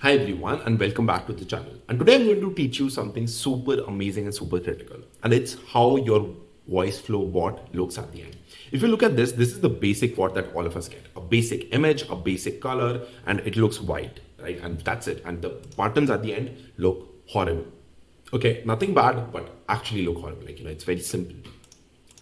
Hi everyone and welcome back to the channel. And today I'm going to teach you something super amazing and super critical. And it's how your Voiceflow bot looks at the end. If you look at this, this is the basic bot that all of us get. A basic image, a basic color, and it looks white, right? And that's it. And the buttons at the end look horrible. Okay, nothing bad, but actually look horrible. It's very simple.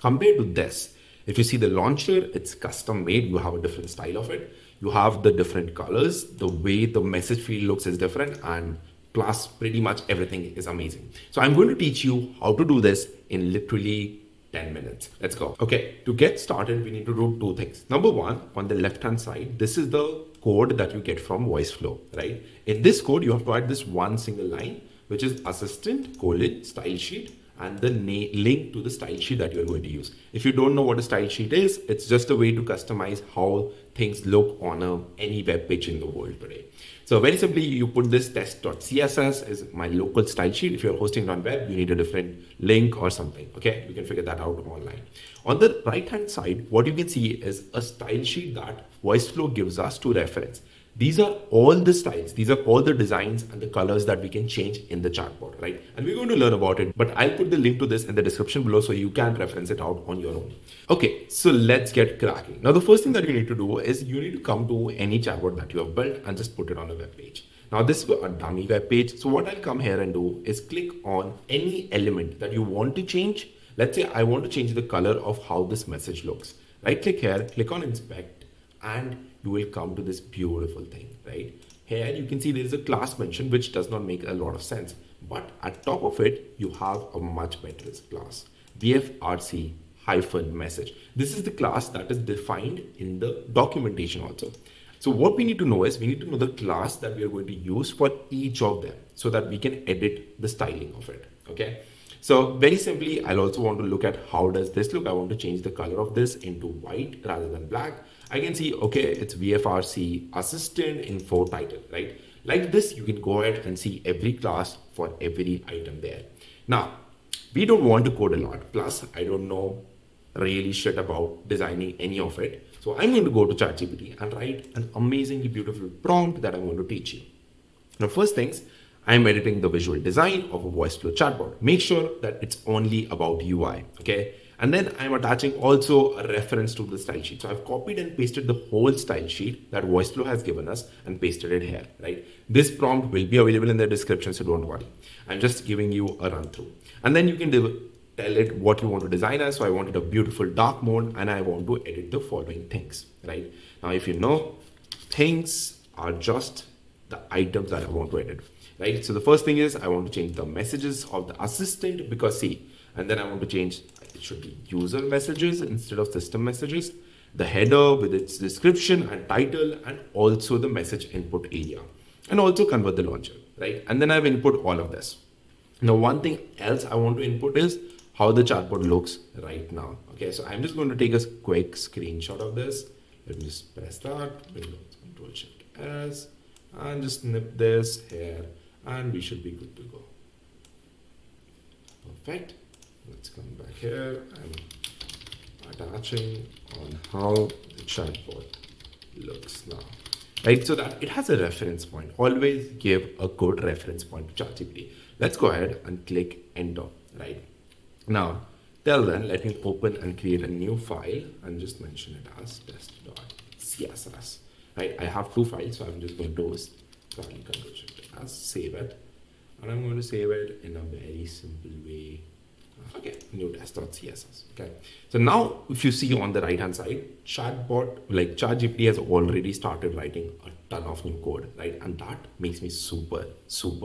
Compared to this, if you see the launcher, it's custom made. You have a different style of it. You have the different colors. The way the message field looks is different, and plus pretty much everything is amazing. So I'm going to teach you how to do this in literally 10 minutes. Let's go. Okay, to get started, we need to do two things. Number one, on the left-hand side, this is the code that you get from Voiceflow, right? In this code, you have to add this one single line, which is assistant colon style sheet and the link to the style sheet that you're going to use. If you don't know what a style sheet is, it's just a way to customize how things look on any web page in the world today. So very simply, you put this test.css is my local style sheet. If you're hosting it on web, you need a different link or something. Okay, you can figure that out online. On the right-hand side, what you can see is a style sheet that Voiceflow gives us to reference. These are all the styles, these are all the designs and the colors that we can change in the chatbot, right? And we're going to learn about it, but I'll put the link to this in the description below so you can reference it out on your own. Okay, so let's get cracking. Now, the first thing that you need to do is you need to come to any chatbot that you have built and just put it on a web page. Now, this is a dummy web page. So what I'll come here and do is click on any element that you want to change. Let's say I want to change the color of how this message looks. Right click here, click on inspect, and you will come to this beautiful thing, right? Here you can see there is a class mentioned, which does not make a lot of sense. But at top of it, you have a much better class, VFRC hyphen message. This is the class that is defined in the documentation also. So what we need to know is we need to know the class that we are going to use for each of them so that we can edit the styling of it, okay? So very simply, I'll also want to look at how does this look. I want to change the color of this into white rather than black. I can see, okay, it's VFRC assistant info title, right? Like this, you can go ahead and see every class for every item there. Now, we don't want to code a lot. Plus, I don't know really shit about designing any of it. So I'm going to go to ChatGPT and write an amazingly beautiful prompt that I'm going to teach you. Now, first things, I'm editing the visual design of a Voiceflow chatbot. Make sure that it's only about UI, okay? And then I'm attaching also a reference to the style sheet. So I've copied and pasted the whole style sheet that Voiceflow has given us and pasted it here, right? This prompt will be available in the description, so don't worry. I'm just giving you a run through. And then you can tell it what you want to design as. So I wanted a beautiful dark mode and I want to edit the following things, right? Now, if you know, things are just the items that I want to edit, right? So the first thing is I want to change the messages of the assistant because see, and then I want to change, it should be user messages instead of system messages, the header with its description and title, and also the message input area, and also convert the launcher, right? And then I've input all of this. Now, one thing else I want to input is how the chatbot looks right now. Okay, so I'm just going to take a quick screenshot of this. Let me just press that, Windows Control Shift S, and just snip this here, and we should be good to go. Perfect. Let's come back here. I'm attaching on how the chatbot looks now. Right, so that it has a reference point. Always give a good reference point to ChatGPT. Let's go ahead and click enter, right? Now, till then, let me open and create a new file and just mention it as test.css, right? I have two files, so I'm just going to probably convert it as save it. And I'm going to save it in a very simple way. Okay, new test.css. Okay, so now if you see on the right hand side, chatbot like ChatGPT has already started writing a ton of new code, right? And that makes me super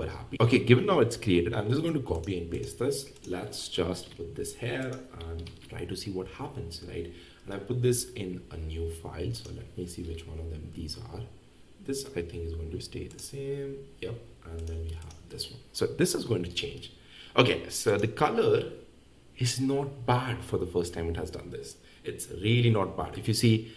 happy. Okay, given now it's created, I'm just going to copy and paste this. Let's just put this here and try to see what happens, right? And I put this in a new file. So let me see which one of them these are. This I think is going to stay the same. Yep, and then we have this one. So this is going to change. Okay, so the color is not bad for the first time it has done this. It's really not bad. If you see,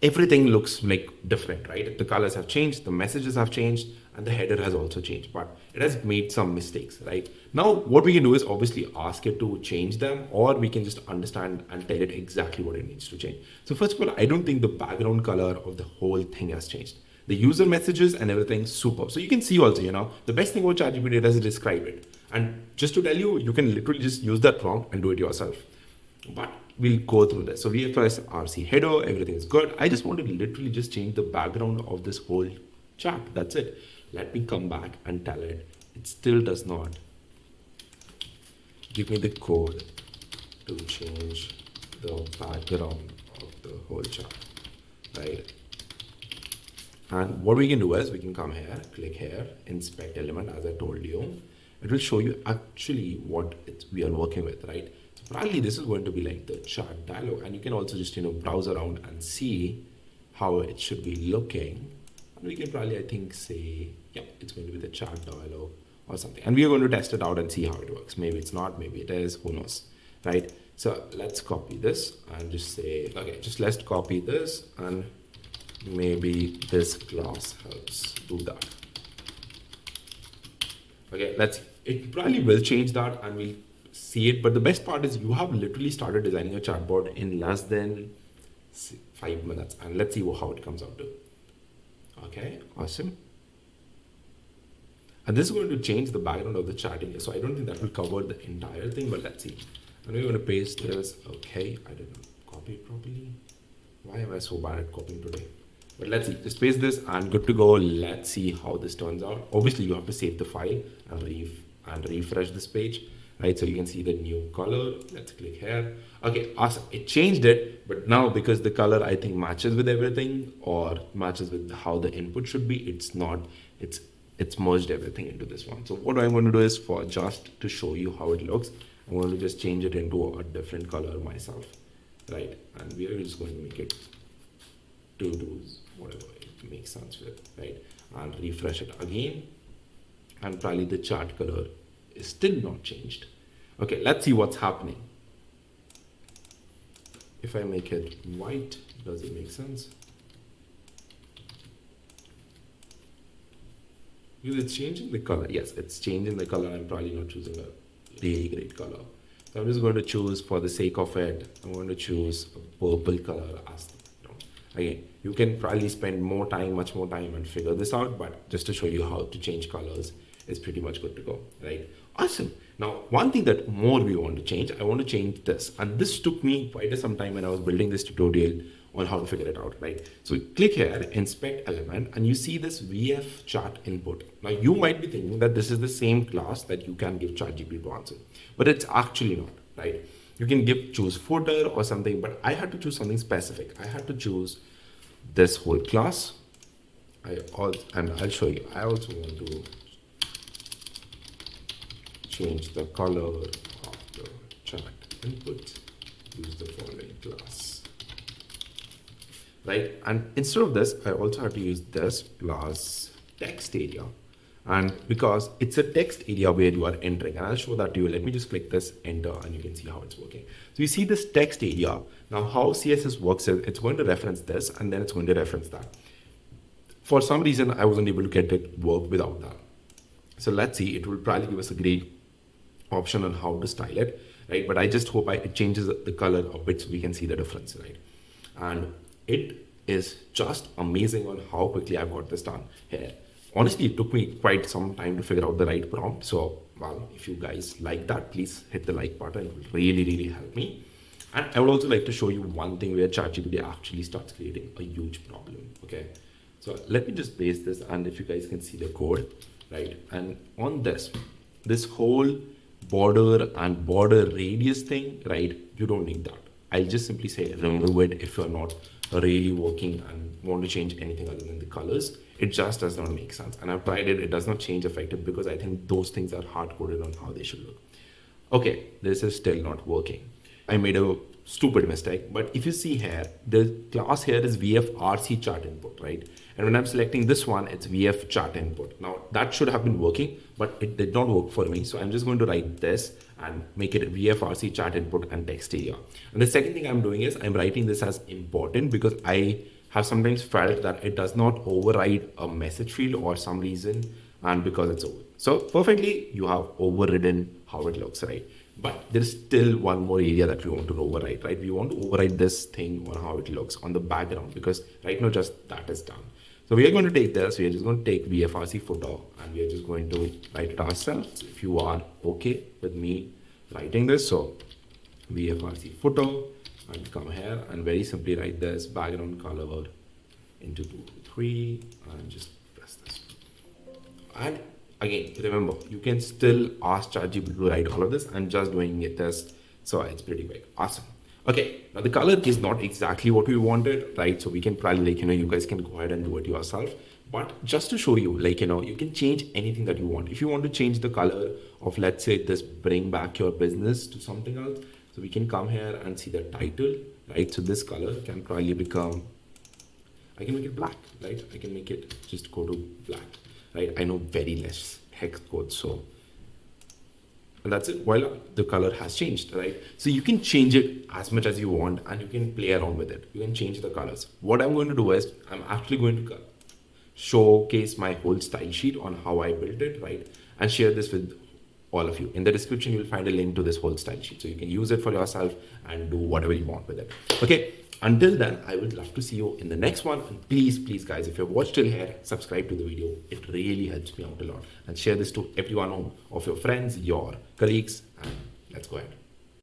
everything looks like different, right? The colors have changed, the messages have changed, and the header has also changed, but it has made some mistakes, right? Now, what we can do is obviously ask it to change them, or we can just understand and tell it exactly what it needs to change. So first of all, I don't think the background color of the whole thing has changed. The user messages and everything, super. So you can see also, the best thing about ChatGPT does is describe it. And just to tell you, you can literally just use that prompt and do it yourself. But we'll go through this. So VFS RC header, everything is good. I just want to literally just change the background of this whole chart. That's it. Let me come back and tell it. It still does not give me the code to change the background of the whole chart, right? And what we can do is we can come here, click here, inspect element, as I told you. It will show you actually what we are working with, right? So probably this is going to be like the chart dialog, and you can also just browse around and see how it should be looking. And we can probably, I think, say, yeah, it's going to be the chart dialog or something. And we are going to test it out and see how it works. Maybe it's not, maybe it is, who knows, right? So let's copy this and just say, okay, just let's copy this, and maybe this class helps do that. Okay, it probably will change that and we'll see it. But the best part is you have literally started designing a chatbot in less than 5 minutes. And let's see how it comes out to. Okay, awesome. And this is going to change the background of the chatting. So I don't think that will cover the entire thing, but let's see. And we're going to paste this. Okay, I did not copy it properly. Why am I so bad at copying today? But let's see, just paste this and good to go. Let's see how this turns out. Obviously, you have to save the file and refresh this page, right? So you can see the new color. Let's click here. Okay, awesome. It changed it, but now because the color I think matches with everything or matches with how the input should be, it's merged everything into this one. So what I'm going to do is just to show you how it looks, I'm going to just change it into a different color myself, right? And we are just going to make it whatever it makes sense with, right? And refresh it again, and probably the chart color is still not changed. Okay, let's see what's happening. If I make it white, does it make sense? Because it's changing the color. Yes, it's changing the color. I'm probably not choosing a really great color. So I'm just going to choose, for the sake of it, I'm going to choose a purple color as the background. Again, you can probably spend much more time and figure this out, but just to show you how to change colors is pretty much good to go, right? Awesome. Now, one thing that more we want to change, I want to change this. And this took me quite some time when I was building this tutorial on how to figure it out, right? So click here, inspect element, and you see this VF chart input. Now, you might be thinking that this is the same class that you can give ChatGPT to answer, but it's actually not, right? You can choose footer or something, but I had to choose something specific. I had to choose this whole class. And I'll show you. I also want to change the color of the chart input. Use the following class, right? And instead of this, I also have to use this plus text area. And because it's a text area where you are entering, and I'll show that to you. Let me just click this enter and you can see how it's working. So you see this text area. Now how CSS works is it's going to reference this and then it's going to reference that. For some reason, I wasn't able to get it work without that. So let's see, it will probably give us a great option on how to style it, right? But I just hope it changes the color of it so we can see the difference, right? And it is just amazing on how quickly I got this done here. Honestly, it took me quite some time to figure out the right prompt. So, well, if you guys like that, please hit the like button. It will really, really help me. And I would also like to show you one thing where ChatGPT actually starts creating a huge problem, okay? So let me just paste this, and if you guys can see the code, right? And on this whole border and border radius thing, right? You don't need that. I'll just simply say remove it if you're not really working and want to change anything other than the colors. It just does not make sense. And I've tried it. It does not change effective because I think those things are hard-coded on how they should look. Okay, this is still not working. I made a stupid mistake, but if you see here, the class here is VFRC chart input, right? And when I'm selecting this one, it's VF chart input. Now that should have been working, but it did not work for me. So I'm just going to write this and make it VFRC chart input and text area. And the second thing I'm doing is I'm writing this as important because I have sometimes felt that it does not override a message field or some reason, and because it's over. So perfectly, you have overridden how it looks, right? But there's still one more area that we want to override, right? We want to override this thing on how it looks on the background because right now just that is done. So we are going to take this, we are just going to take VFRC footer and we are just going to write it ourselves. If you are okay with me writing this, so VFRC footer, and come here and very simply write this background color into 223 and just press this. And again, remember, you can still ask ChatGPT to write all of this. I'm just doing it as, so it's pretty quick. Awesome. Okay, now the color is not exactly what we wanted, right? So we can probably you guys can go ahead and do it yourself. But just to show you, you can change anything that you want. If you want to change the color of, let's say, this bring back your business to something else, so we can come here and see the title, right? So this color can probably become, I can make it black, right? I can make it just go to black, right? I know very less hex code, so and that's it. Voila, the color has changed, right? So you can change it as much as you want and you can play around with it. You can change the colors. What I'm going to do is I'm actually going to showcase my whole style sheet on how I built it, right? And share this with all of you. In the description, you'll find a link to this whole style sheet. So you can use it for yourself and do whatever you want with it. Okay. Until then, I would love to see you in the next one. And please, guys, if you've watched till here, subscribe to the video. It really helps me out a lot. And share this to everyone of your friends, your colleagues, and let's go ahead.